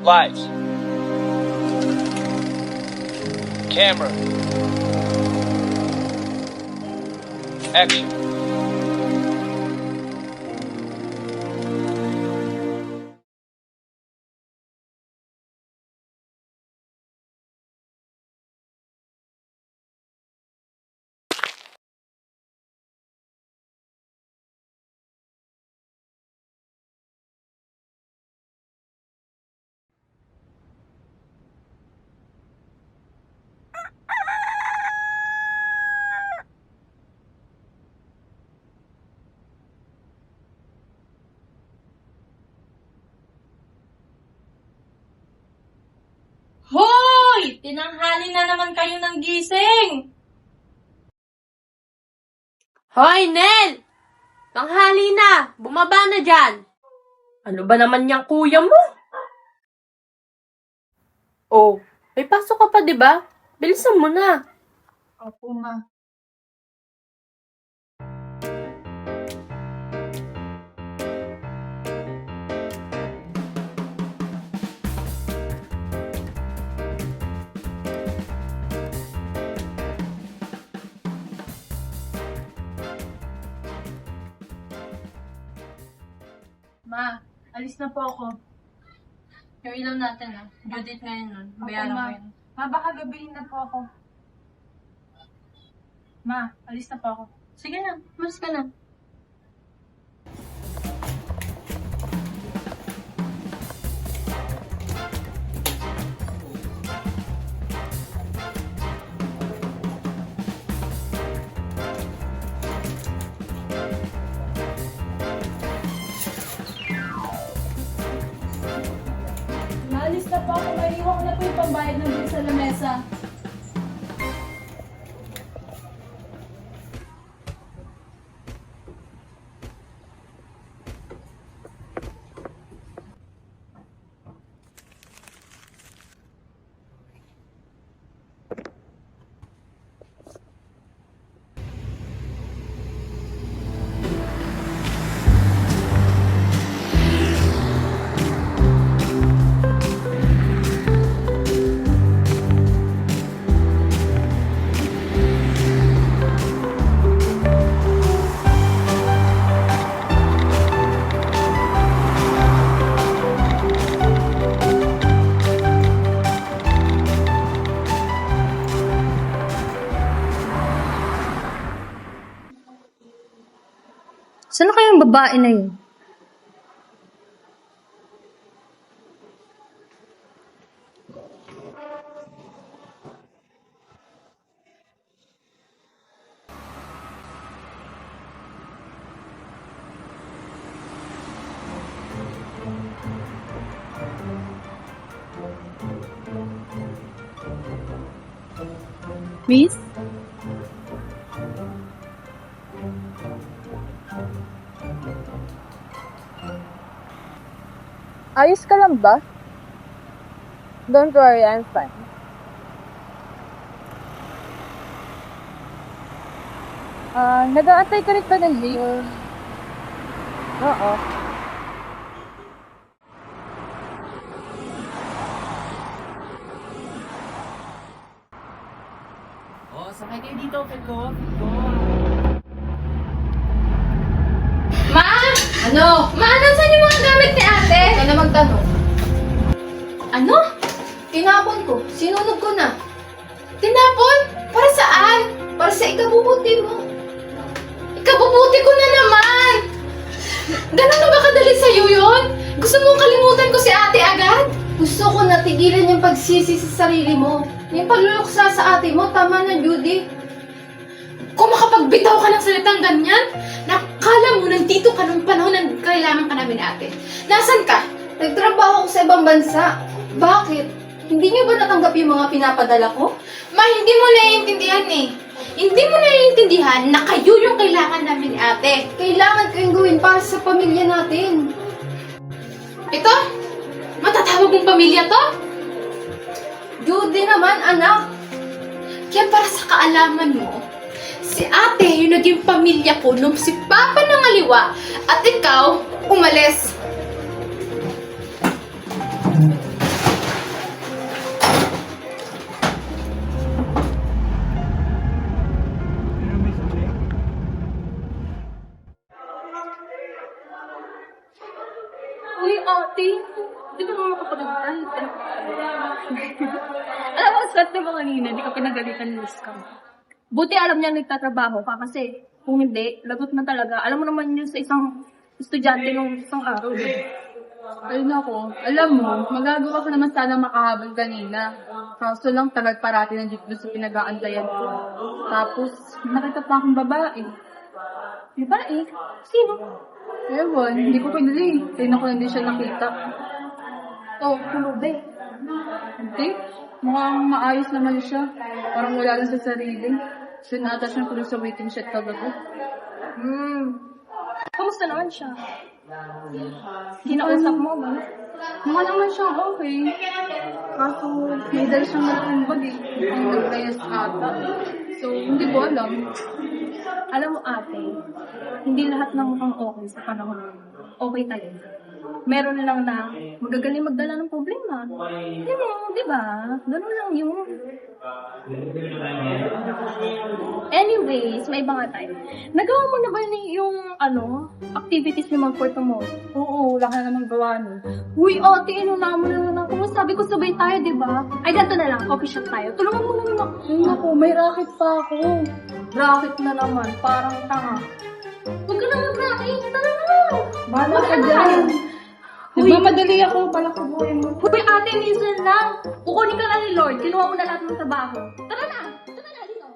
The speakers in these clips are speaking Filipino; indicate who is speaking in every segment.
Speaker 1: Lights. Camera. Action.
Speaker 2: Hoy! Tinanghali na naman kayo ng gising!
Speaker 3: Hoy, Nel! Tanghali na! Bumaba na dyan! Ano ba naman yung kuya mo? Oh, may pasok ka pa, di ba? Bilisan mo na.
Speaker 2: Opo, ma. Ma, alis na po ako.
Speaker 3: Yung ilaw natin, ah. Due date ngayon nun. Bayaran
Speaker 2: ma.
Speaker 3: ko yun.
Speaker 2: Ma, baka gabihin na po ako. Ma, alis na po ako.
Speaker 3: Sige na, mas ka na.
Speaker 2: Maalis na po ako. Maiiwan ko na po yung pambayad ng bill sa lamesa.
Speaker 4: Saan na kayang babae na yun? Miss? Ayos ka lang ba? Don't worry, I'm fine. Nag-aantay ka rin ba ng leave? Oo.
Speaker 5: Oh, sakay kayo dito, Peko.
Speaker 3: Ma! Ano? Ma, nasan yung mga gamit ni ate?
Speaker 4: Ikaw na magtanong.
Speaker 3: Ano?
Speaker 4: Tinapon ko. Sinunog ko na.
Speaker 3: Tinapon? Para saan?
Speaker 4: Para sa ikabubuti mo.
Speaker 3: Ikabubuti ko na naman! Ganun na ba kadali sa'yo yun? Gusto mong kalimutan ko si ate agad?
Speaker 4: Gusto ko na tigilan yung pagsisi sa sarili mo. Yung pagluluksa sa ate mo, tama na, Judy.
Speaker 3: Kung makapagbitaw ka ng salitang ganyan, nakala mo nandito ka nung panahon na kailangan ka namin ate. Nasaan ka?
Speaker 4: Nagtrabaho ko sa ibang bansa. Bakit? Hindi niyo ba natanggap yung mga pinapadala ko?
Speaker 3: Ma, hindi mo naiintindihan eh. Hindi mo naiintindihan na kayo yung kailangan namin ni ate.
Speaker 4: Kailangan ko yung gawin para sa pamilya natin.
Speaker 3: Ito? Matatawag mong pamilya to?
Speaker 4: Judy naman, anak.
Speaker 3: Kaya para sa kaalaman mo, si ate yung naging pamilya ko nung si Papa nangaliwa at ikaw umalis.
Speaker 6: di ba kanina, di ka pinagalitan ni Miss Cam? Buti alam niya nagtatrabaho ka kasi kung hindi, lagot na talaga. Alam mo naman yun sa isang estudyante nung isang araw.
Speaker 3: Ayun ako, alam mo, magagawa ko naman sana makahabol kanina. Kaso lang tagal parati ng jeep doon sa pinag-aantayan ko. Tapos, nakita pa akong babae.
Speaker 6: Babae? Sino?
Speaker 3: Ewan, hindi ko pinali. Tingnan ko hindi siya nakita.
Speaker 6: Oh, kulube.
Speaker 3: Hindi, mukhang maayos naman siya. Parang wala lang sa sarili. Sinata siyang kulo sa waiting shed kagabi.
Speaker 6: Kamusta naman siya? Kinausap mo ba?
Speaker 3: Mukha naman siyang okay. Kaso, may dala siyang malaking bag eh. Ang naglayas ata. So, hindi ko alam.
Speaker 6: Alam mo ate, hindi lahat ng mukhang okay sa panahon okay talaga. Meron lang na magagaling magdala ng problema. Hindi mo, di ba? Ganun lang yun. Anyways, may iba nga tayo. Nagawa mo na ba yung activities ni Mag for tomorrow?
Speaker 3: Oo, wala ka namang gawa no.
Speaker 6: Uy, ate, inuna mo na lang ako. Sabi ko sabay tayo, di ba? Ay, ganito na lang. Coffee shop tayo. Tulungan mo na naman.
Speaker 3: Ayun ako, may racket pa ako.
Speaker 6: Racket na naman. Parang tanga. Huwag ka na mag-racket. Tara na.
Speaker 3: Bahala ka dyan. Nagmamadali ako, pala ko buhay mo.
Speaker 6: Uy, ate, minsan lang. Kukunin ka lang ni Lord. Kinuha mo na lahat ng trabaho. Tara na. Tara na, dito.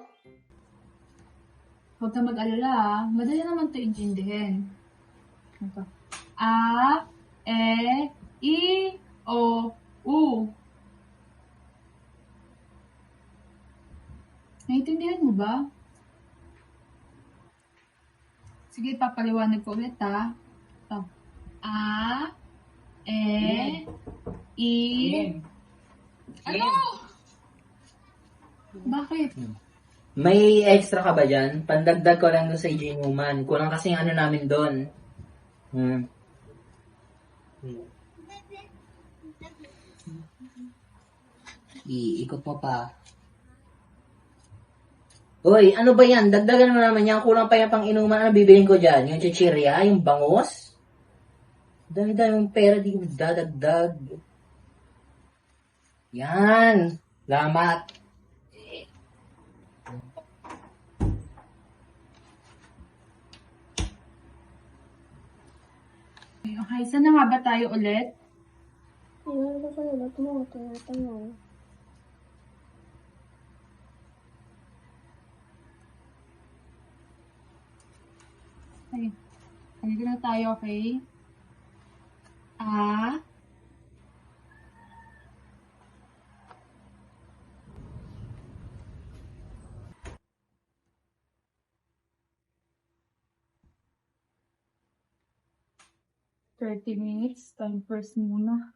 Speaker 3: Huwag ka mag-alala ah. Madali naman ito intindihin. Ito. A, E, I, O, U. Naintindihan mo ba? Sige, papaliwanag ko ulit ha. Ito. A, E, I, ano? Bakit?
Speaker 5: May extra ka ba dyan? Pandagdag ko lang doon sa EJ Newman. Kulang kasi yung ano namin doon. Iikot mo pa. Uy, ano ba yan? Dagdagan mo naman yan. Kulang pa yan pang inuman. Ano bibilin ko dyan? Yung chichirya? Yung bangus? Dami-dami yung pera. Di ko dadagdag. Yan. Salamat.
Speaker 3: Okay, saan na nga ba tayo ulit?
Speaker 6: Ano ba sa ulat mo? Tinatanong.
Speaker 3: Okay. Halika na tayo, okay? A. $30. Time first muna.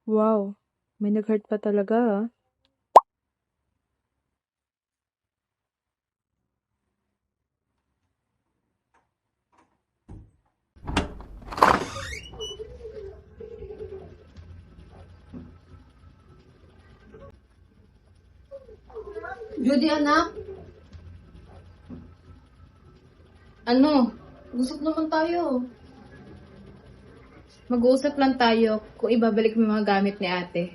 Speaker 2: Wow, may nag-hurt pa talaga ah.
Speaker 4: Judy, anak? Ano? Usap naman tayo.
Speaker 3: Mag-uusap lang tayo kung ibabalik mo yung mga gamit ni ate.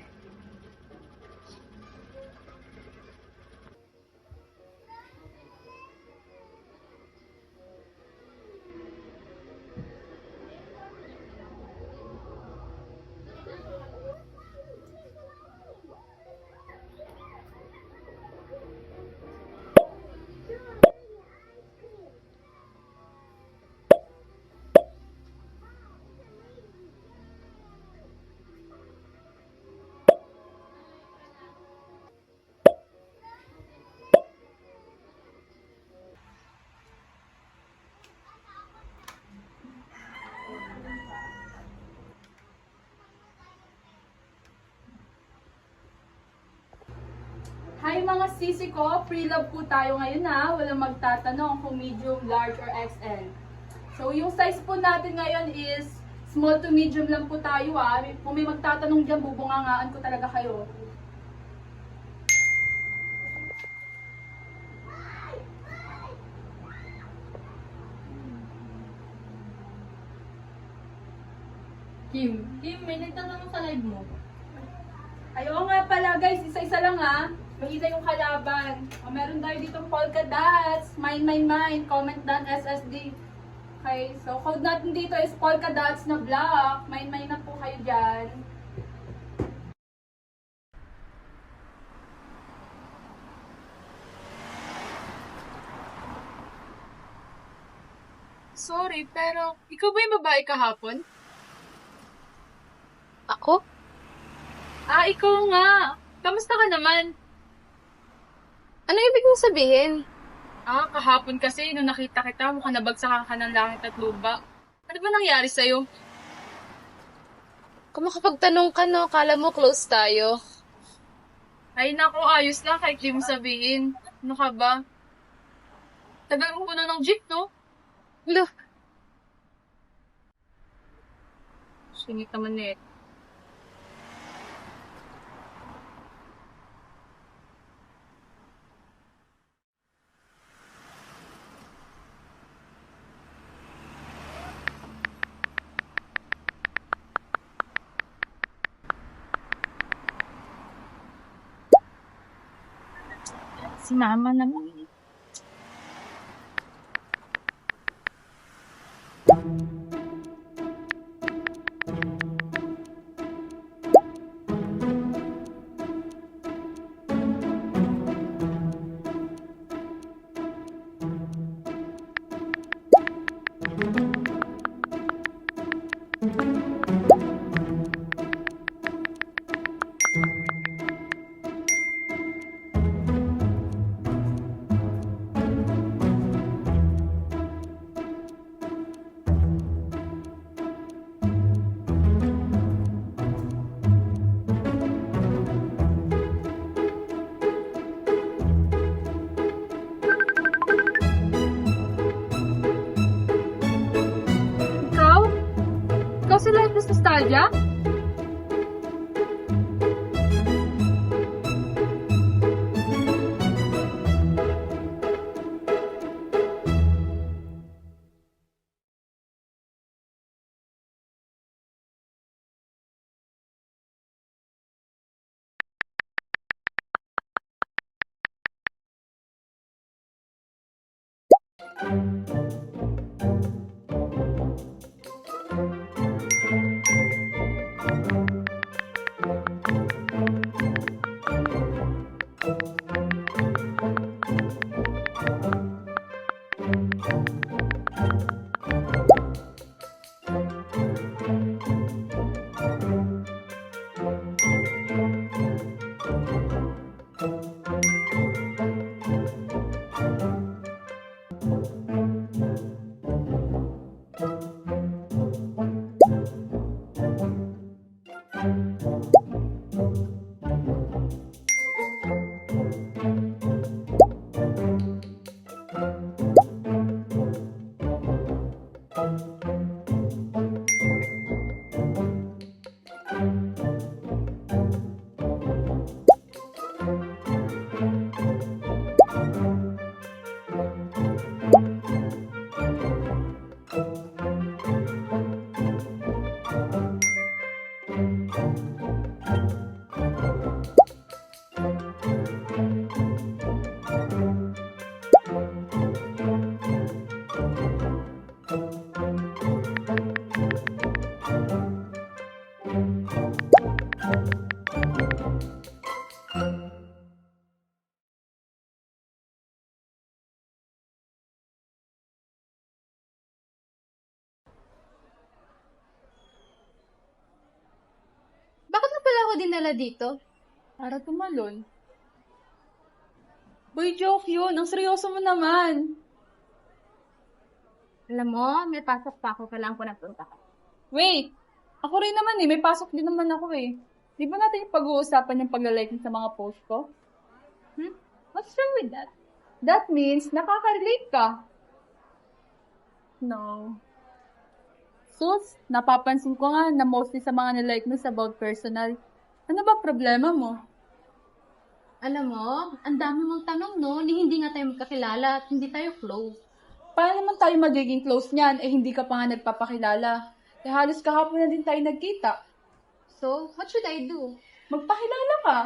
Speaker 3: Hi mga sisi ko, free love po tayo ngayon na. Walang magtatanong kung medium, large, or XL. So yung size po natin ngayon is small to medium lang po tayo ah. Kung may magtatanong dyan, bubungangaan ko talaga kayo.
Speaker 6: Kim, may nagtatanong sa live mo.
Speaker 3: Ayaw nga pala guys, isa-isa lang ha. Mahina yung kalaban. O, meron tayo ditong polka dots. Mine. Comment down SSD. Okay, so code natin dito is polka dots na black. Mine na po kayo dyan.
Speaker 7: Sorry, pero ikaw ba yung babae kahapon?
Speaker 6: Ako?
Speaker 7: Ah, ikaw nga. Kamusta ka naman?
Speaker 6: Ano ibig mong sabihin?
Speaker 7: Ah, kahapon kasi nung nakita kita, mukhang nabagsakan ka ng langit at lupa. Ano ba nangyari sa'yo?
Speaker 6: Kung makapagtanong ka, no, kala mo close tayo.
Speaker 7: Ay nako, ayos lang kahit di mo sabihin. Ano ka ba? Tagal mo na ng jeep, no?
Speaker 6: Lo,
Speaker 7: Singit naman eh. Si mama naman.
Speaker 3: Ikaw? Ikaw si Life is Nostalgia?
Speaker 4: Bakit mo pala ako dinala dito?
Speaker 3: Para tumalon. Boy, joke yun. Ang seryoso mo naman.
Speaker 6: Alam mo, may pasok pa ako, kailangan ko nagpunta ka.
Speaker 3: Wait! Ako rin naman eh. May pasok din naman ako eh. Di ba natin yung pag-uusapan yung pag-like sa mga post ko?
Speaker 6: Hmm?
Speaker 3: What's wrong with that? That means nakaka-relate ka.
Speaker 6: No.
Speaker 3: Sus, napapansin ko nga na mostly sa mga nilike mo is about personal. Ano ba problema mo?
Speaker 4: Alam mo, ang dami mong tanong, no? Hindi nga tayo magkakilala at hindi tayo close.
Speaker 3: Paano naman tayo magiging close niyan hindi ka pa nga nagpapakilala? Eh halos kahapon na din tayo nagkita.
Speaker 4: So, what should I do?
Speaker 3: Magpakilala ka.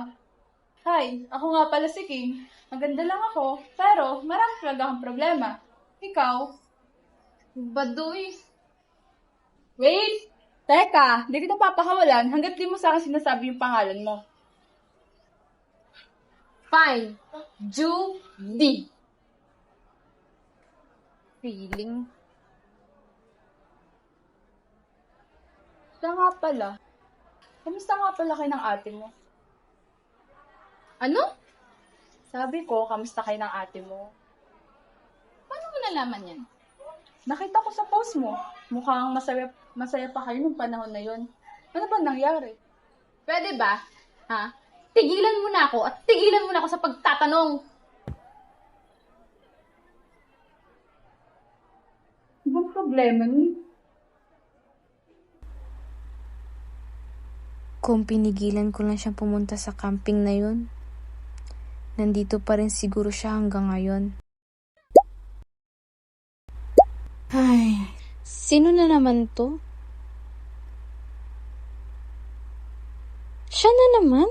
Speaker 3: Hi, ako nga pala si Kim. Maganda lang ako, pero marami talaga akong problema. Ikaw?
Speaker 4: Baduy.
Speaker 3: Wait! Teka, di kita papakawalan hanggat di mo sa akin sinasabi yung pangalan mo.
Speaker 4: Fine. Judy. Feeling.
Speaker 3: Siya nga pala. Kamusta nga pala kayo ng ate mo?
Speaker 4: Ano?
Speaker 3: Sabi ko, kamusta kayo ng ate mo?
Speaker 4: Paano mo nalaman yan?
Speaker 3: Nakita ko sa post mo. Mukhang masaya pa kayo nung panahon na yon. Ano ba nangyari?
Speaker 4: Pwede ba? Ha? Tigilan mo na ako at tigilan mo na ako sa pagtatanong.
Speaker 3: Anong problema niyo?
Speaker 8: Kung pinigilan ko lang siyang pumunta sa camping na yun, nandito pa rin siguro siya hanggang ngayon. Ay, sino na naman to? Siya na naman?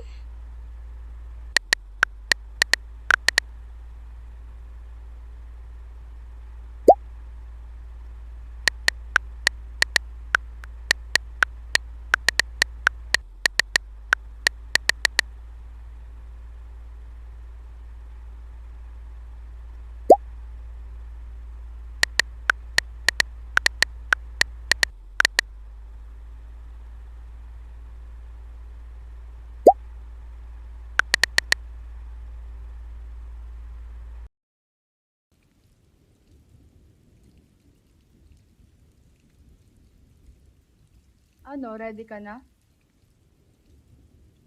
Speaker 3: Ano, ready ka na?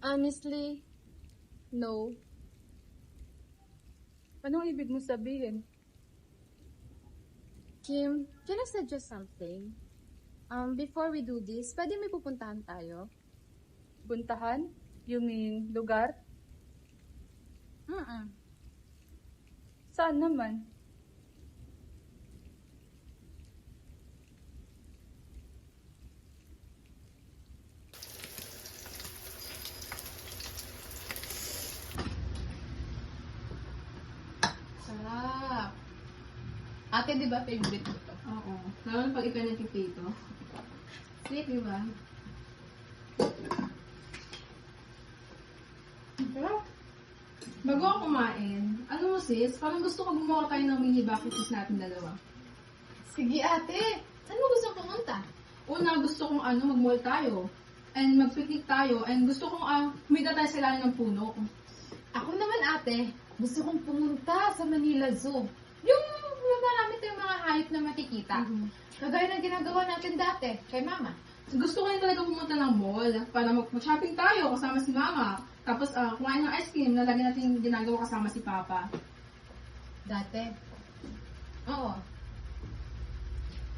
Speaker 4: Honestly, no.
Speaker 3: Anong ibig mo sabihin?
Speaker 4: Kim, can I suggest something? Before we do this, pwede may pupuntahan tayo?
Speaker 3: Puntahan? You mean, lugar? Saan naman?
Speaker 4: Sarap. Ate, di ba favorite mo to? Oo. Lalo na pag ito nagkipito. Sweet, di ba?
Speaker 6: Sarap. Bago ako kumain, ano mo sis, parang gusto ko gumawa tayo ng mini bucket list natin dalawa.
Speaker 4: Sige ate, saan mo gusto pumunta?
Speaker 6: Una, gusto kong mag-mall tayo. And mag-picnic tayo. And gusto kong humida tayo sa ilalim ng puno.
Speaker 4: Ako naman ate, gusto kong pumunta sa Manila Zoo. Yung marami tayong mga hayop na makikita. Kagaya ng ginagawa natin dati, kay mama.
Speaker 6: Gusto ko rin talaga pumunta ng mall para mag-shopping tayo kasama si mama. Tapos kumain ng ice cream na lagi natin ginagawa kasama si papa.
Speaker 4: Dati? Oo.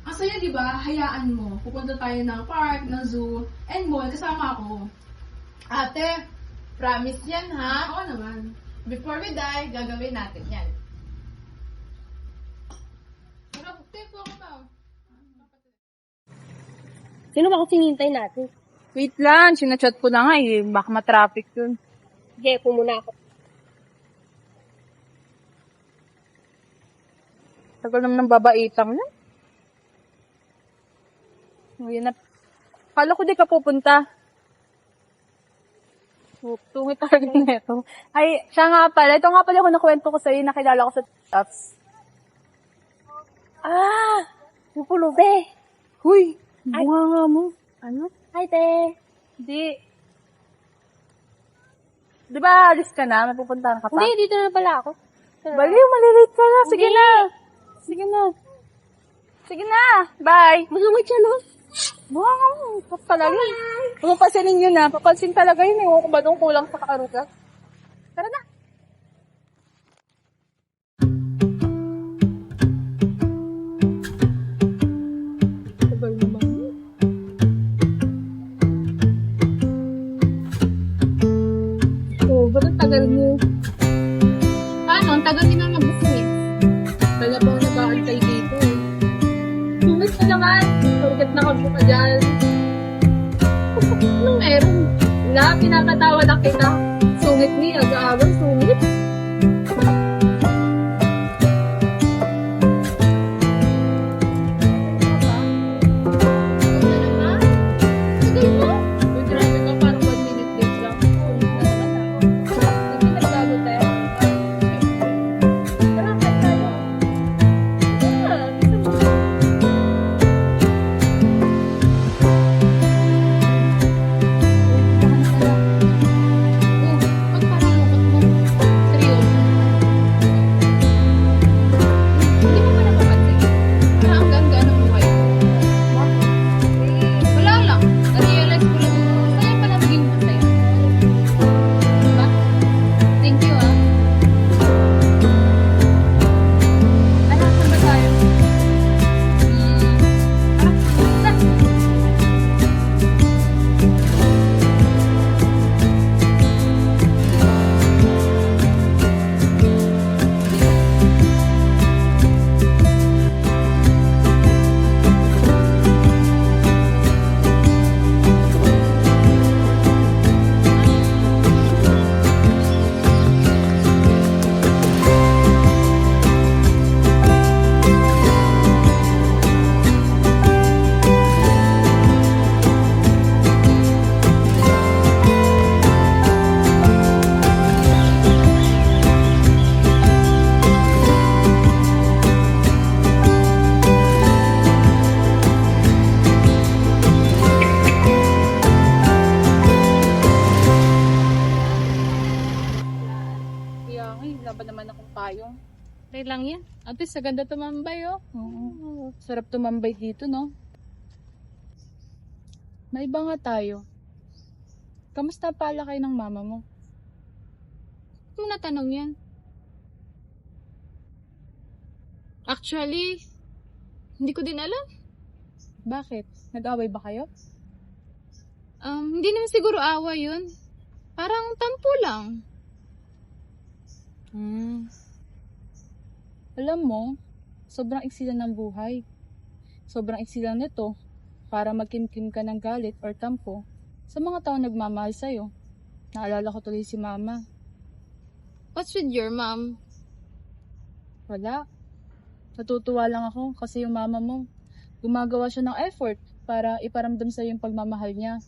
Speaker 6: Ang saya, di ba? Hayaan mo. Pupunta tayo ng park, ng zoo, and mall kasama ako.
Speaker 4: Ate, promise yan ha?
Speaker 6: Oo naman.
Speaker 4: Before we die, gagawin natin yan. Pero, tempo ako ba?
Speaker 7: Sino ba kasi hinihintay natin?
Speaker 3: Wait lang, sinachat ko na nga baka matraffic yun.
Speaker 7: Sige, muna ako.
Speaker 3: Tagal naman ng babaitang na. Ngayon na. Kala ko di ka pupunta. Tungit talaga na ito. Ay, siya nga pala. Ito nga pala ako nakwento ko sa'yo. Nakilala ko sa apps.
Speaker 7: Yung pulube.
Speaker 3: Huy, bunga nga mo.
Speaker 7: Ano? Hi, te.
Speaker 3: Di. Di ba alis ka na? May pupuntahan ka pa?
Speaker 7: Hindi, dito na pala ako.
Speaker 3: Baliw, malilate ka na. Sige
Speaker 7: Hindi.
Speaker 3: na. Sige na. Sige na. Bye.
Speaker 7: Mahamad siya, no?
Speaker 3: Bunga nga mo. Talaga. Huwag mong pansinin yun ha. Papansin talaga yun. Ewan ko ba doon kulang sa kaaruga? Tara na.
Speaker 4: Ang tagal nila mag-business.
Speaker 7: Kala ba nag-aantay dito eh. Sungit ka naman. Pagkat nakabu ka dyan. Anong meron? Wala, pinapatawa na kita. Sungit niya, aga-aga, sungit.
Speaker 4: Tagal mo?
Speaker 7: Uy, grabe ka, parang 1 minute late lang. Sungit na naman ako. Hindi nagbago tayo. Tara, kahit tayo. Ah, bisa mo.
Speaker 4: Ba't parang lungkot mo? Seryoso? Hindi mo ba napapansin? Parang ang ganda ng buhay mo. Wala lang. Na-realize ko lang masaya pala maging masaya. Diba? Thank you ah.
Speaker 7: Ano, saan ba tayo? Kaya nga, wala ba naman akong payong?
Speaker 6: Try lang yan.
Speaker 7: At least, sa ganda tumambay, oh. Sarap tumambay dito, no? May iba nga tayo. Kamusta pala kayo ng mama mo?
Speaker 4: Kung natanong yan. Actually, hindi ko din alam.
Speaker 7: Bakit? Nag-away ba kayo?
Speaker 4: Hindi naman siguro awa yun. Parang tampo lang.
Speaker 7: Alam mo, sobrang iksi lang ng buhay. Sobrang iksi lang nito para magkimkim ka ng galit or tampo sa mga taong nagmamahal sa'yo. Naalala ko tuloy si mama.
Speaker 4: What's with your mom?
Speaker 7: Wala. Natutuwa lang ako kasi yung mama mo, gumagawa siya ng effort para iparamdam sa'yo yung pagmamahal niya.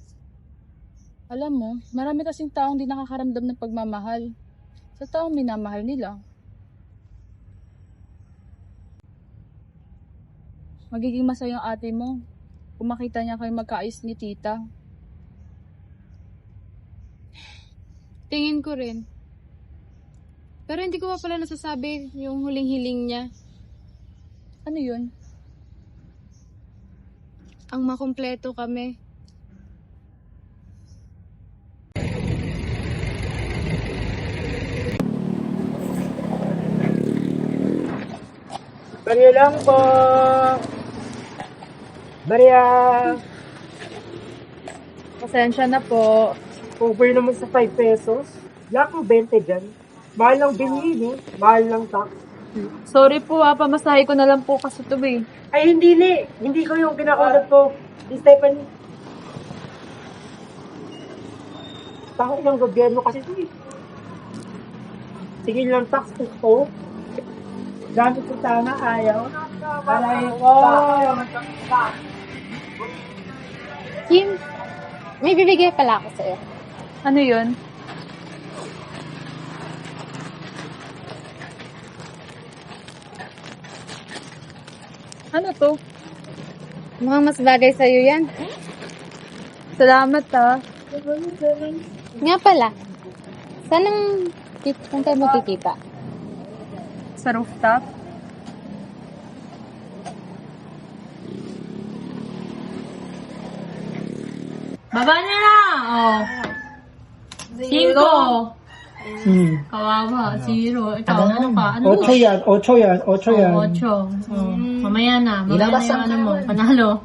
Speaker 7: Alam mo, marami kasing taong di nakakaramdam ng pagmamahal sa taong minamahal nila. Magiging masaya yung ate mo kung makita niya kayo magkaayos ni tita.
Speaker 4: Tingin ko rin. Pero hindi ko pa pala nasasabi yung huling hiling niya.
Speaker 7: Ano yun?
Speaker 4: Ang makumpleto kami.
Speaker 9: Maria lang po. Maria.
Speaker 7: Pasensya na po.
Speaker 9: Over naman sa 5 pesos. Wala pong 20 dyan. Mahal lang binili, mahal lang tax.
Speaker 7: Sorry po pamasahe ko na lang po kasi ito eh.
Speaker 9: Ay, hindi ni. Hindi ko yung kinakausap ko. Si Stephanie. Takot ng gobyerno kasi ito eh. Tingin lang tax ko. Gamit ko sana, ayaw. Aray ko.
Speaker 4: Kim, may bibigay pala ako sa'yo.
Speaker 7: Ano yun? Ano to?
Speaker 4: Mukhang mas bagay sa'yo yan.
Speaker 7: Salamat
Speaker 4: Nga pala, saan tayo makikita?
Speaker 7: Sa rooftop?
Speaker 6: Baba na lang! Oh. 5. Kawawa, 0. Ikaw, ano ka? Ano?
Speaker 9: 8 yan, 8 yan, 8 yan.
Speaker 6: 8. Mamaya na. Mamaya
Speaker 5: Ilabas
Speaker 6: na yung
Speaker 5: ang
Speaker 6: ano mo. Panalo.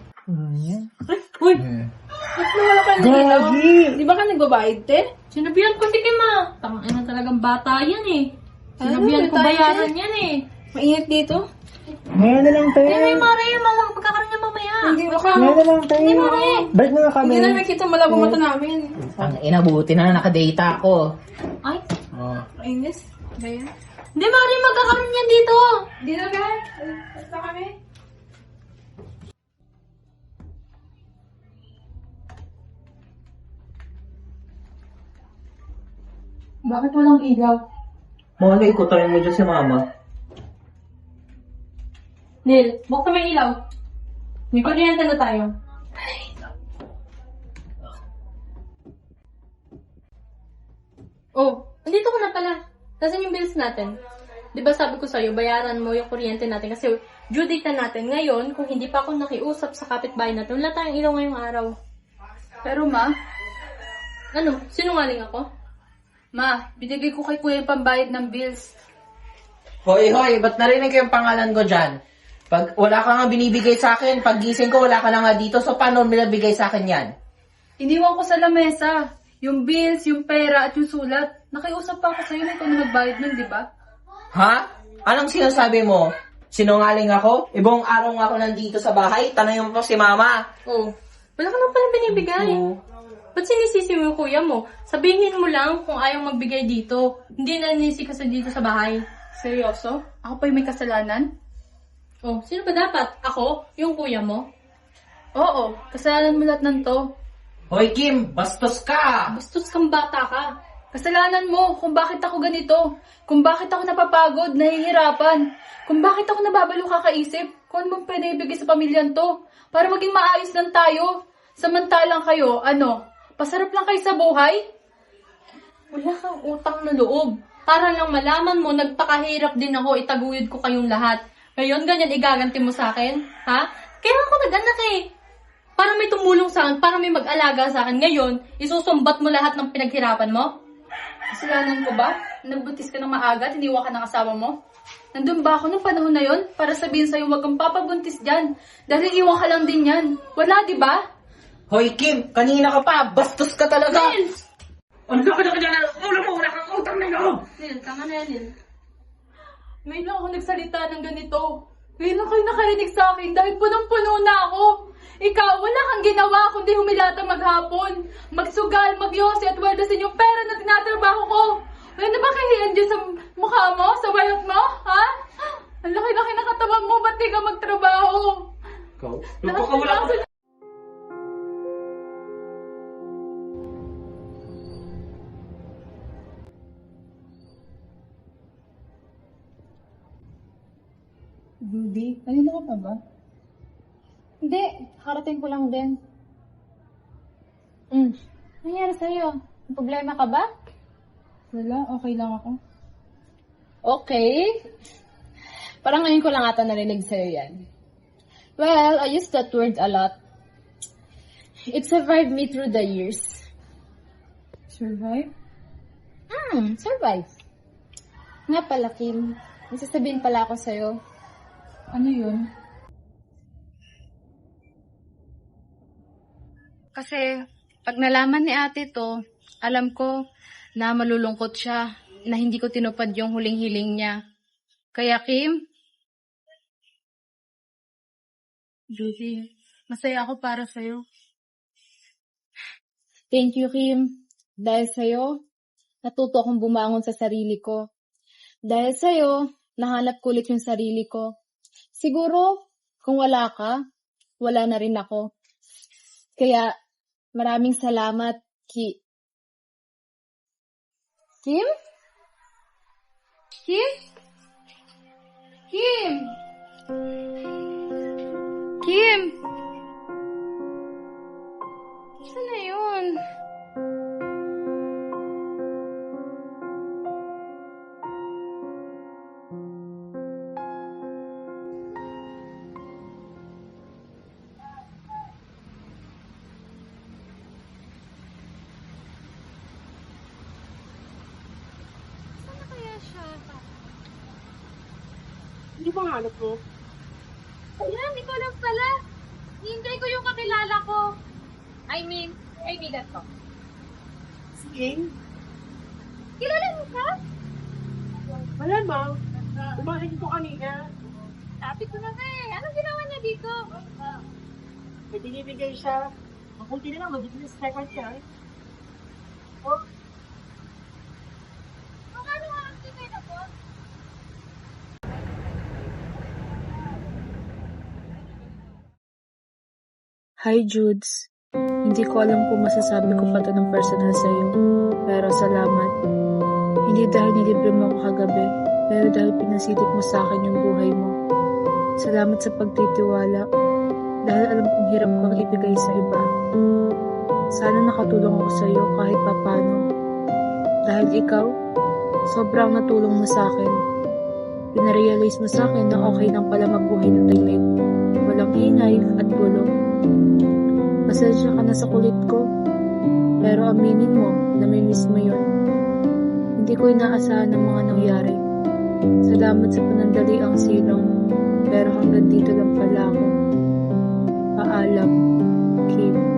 Speaker 7: Uy! Ba't nawala ka ng ilaw?
Speaker 9: Gagi!
Speaker 2: Di ba ka nagbabayad, te?
Speaker 6: Sinabihan ko si Kim ah. Tangina talagang bata yan eh. Sinabihan ko bayaran yan eh. Mainit dito.
Speaker 9: Ngayon na lang, te.
Speaker 6: Ay, Mare, magkakaroon niya mamaya. Hindi mo ka.
Speaker 9: Ngayon na lang, te.
Speaker 6: Hindi, Mare.
Speaker 9: Break na nga kami.
Speaker 6: Hindi na nakikita malabo mata namin.
Speaker 5: Ang inabuti na nakadata ako.
Speaker 6: Ay,
Speaker 5: Oh.
Speaker 6: mainis. Gaya. Hindi, Mare, magkakaroon yan dito.
Speaker 3: Di na ba? Basta kami.
Speaker 6: Bakit walang ilaw?
Speaker 5: Malay ko, tayo mo dyan si mama.
Speaker 6: Neil, buksan mo yung ilaw. May kuryente na tayo. Oh, nandito ko na pala. Nasaan yung bills natin? Di ba sabi ko sa'yo, bayaran mo yung kuryente natin kasi due date na natin. Ngayon, kung hindi pa ako nakiusap sa kapitbahay natin, wala tayong ilaw ngayong araw. Pero ma, ano, sinungaling ako? Ma, binigay ko kay kuya yung pambayad ng bills.
Speaker 5: Hoy, ba't narinig ko yung pangalan ko dyan? Pag wala ka nga binibigay sa akin, pag gising ko wala ka na nga dito, so paano binibigay sa akin yan?
Speaker 6: Iniwan ko sa lamesa. Yung bills, yung pera, at yung sulat. Nakiusap pa ako sa'yo na ikaw na magbayad nun, di ba?
Speaker 5: Ha? Anong sinasabi mo? Sinungaling ako? Ibang araw nga ako nandito sa bahay, tanongin mo pa si mama.
Speaker 6: Oh, wala ka na pala binibigay. Ba't sinisisi mo yung kuya mo? Sabihin mo lang kung ayaw magbigay dito. Hindi na nisi ka dito sa bahay. Seryoso? Ako pa yung may kasalanan? Oh, sino ba dapat? Ako? Yung kuya mo? Oo, kasalanan mo lahat ng to.
Speaker 5: Hoy Kim, bastos ka!
Speaker 6: Bastos kang bata ka. Kasalanan mo kung bakit ako ganito. Kung bakit ako napapagod, nahihirapan. Kung bakit ako nababalo kakaisip. Kung ano bang pwede ibigay sa pamilyan to. Para maging maayos lang tayo. Samantalang kayo, ano, pasarap lang kayo sa buhay? Wala kang utang na loob. Para lang malaman mo, nagpakahirap din ako, itaguyod ko kayong lahat. Ngayon, ganyan igaganti mo sa akin? Ha? Kaya ako nag-anak eh. Para may tumulong sa akin, para may mag-alaga sa akin. Ngayon, isusumbat mo lahat ng pinaghirapan mo? Kasalanan ko ba? Nagbuntis ka ng maaga at iniwan ka ng asawa mo? Nandun ba ako nung panahon na yon para sabihin sa'yo huwag kang papabuntis dyan? Dahil iwan ka lang din yan. Wala, di ba?
Speaker 5: Hoy Kim, kanina ka pa, bastos ka talaga!
Speaker 6: Nil!
Speaker 5: Ano ka dyan? Ulo mo, wala kang utang na loob!
Speaker 6: Nil, tama na yan, Nil. Ngayon lang ako nagsalita ng ganito. Ngayon lang kayo nakarinig sa akin dahil punong-puno na ako. Ikaw, wala kang ginawa kundi humilata maghapon. Magsugal, magyosi at weldasin yung pera na tinatrabaho ko. Wala na ba kahiyan dyan sa mukha mo? Sa bayot mo? Ha? Ang laki-laki na katawan mo, ba't di ka magtrabaho?
Speaker 5: Ikaw?
Speaker 6: Lahat
Speaker 7: Ruby, kanina ka pa ba?
Speaker 4: Hindi, karating ko lang din. Nangyari sa'yo? May problema ka ba?
Speaker 7: Wala, okay lang ako.
Speaker 4: Okay. Parang ngayon ko lang ata narinig sa'yo yan. Well, I use that word a lot. It survived me through the years.
Speaker 7: Survive?
Speaker 4: Survive. Nga pala, Kim. May sasabihin pala ako sa'yo.
Speaker 7: Ano yun?
Speaker 4: Kasi, pag nalaman ni ate to, alam ko na malulungkot siya na hindi ko tinupad yung huling-hiling niya. Kaya, Kim,
Speaker 7: Judy, masaya ako para sa'yo.
Speaker 4: thank you, Kim. Dahil sa'yo, natuto akong bumangon sa sarili ko. Dahil sa'yo, nahanap ko ulit yung sarili ko. Siguro, kung wala ka, wala na rin ako. Kaya, maraming salamat, Kim? Kim? Kim! Saan na yun?
Speaker 9: Hindi ba hanap mo?
Speaker 4: Ayan, ikaw lang pala. Hintay ko yung kakilala ko. I mean, kaibigan ko.
Speaker 9: Si King?
Speaker 4: Kilala mo ka?
Speaker 9: Malamang, umahin ko kanina.
Speaker 3: Tapit ko na nga eh. Anong ginawa niya dito?
Speaker 9: May binibigay siya. Mabuti na lang, mag-business record siya. Oh,
Speaker 3: Ano nga ang tingay na po?
Speaker 7: Hi, Judes. Hindi ko alam kung masasabi ko pa to ng personal sa'yo. Pero salamat. Hindi dahil nilibre mo ako kagabi, pero dahil pinasidik mo sa akin yung buhay mo. Salamat sa pagtitiwala, dahil alam kong hirap kang ibigay sa iba. Sana nakatulong ako sa'yo kahit papano. Dahil ikaw, sobrang natulong mo sa akin. Pinarealize mo sa akin na okay lang pala mabuhay ng tahimik. Walang ingay at gulo. Pasensya ka na sa kulit ko, pero aminin mo na may miss mo yun. Hindi ko inaasahan ang mga nangyari. Salamat sa panandali ang silong, pero hanggang dito lang pala ako. Paalam, Kim.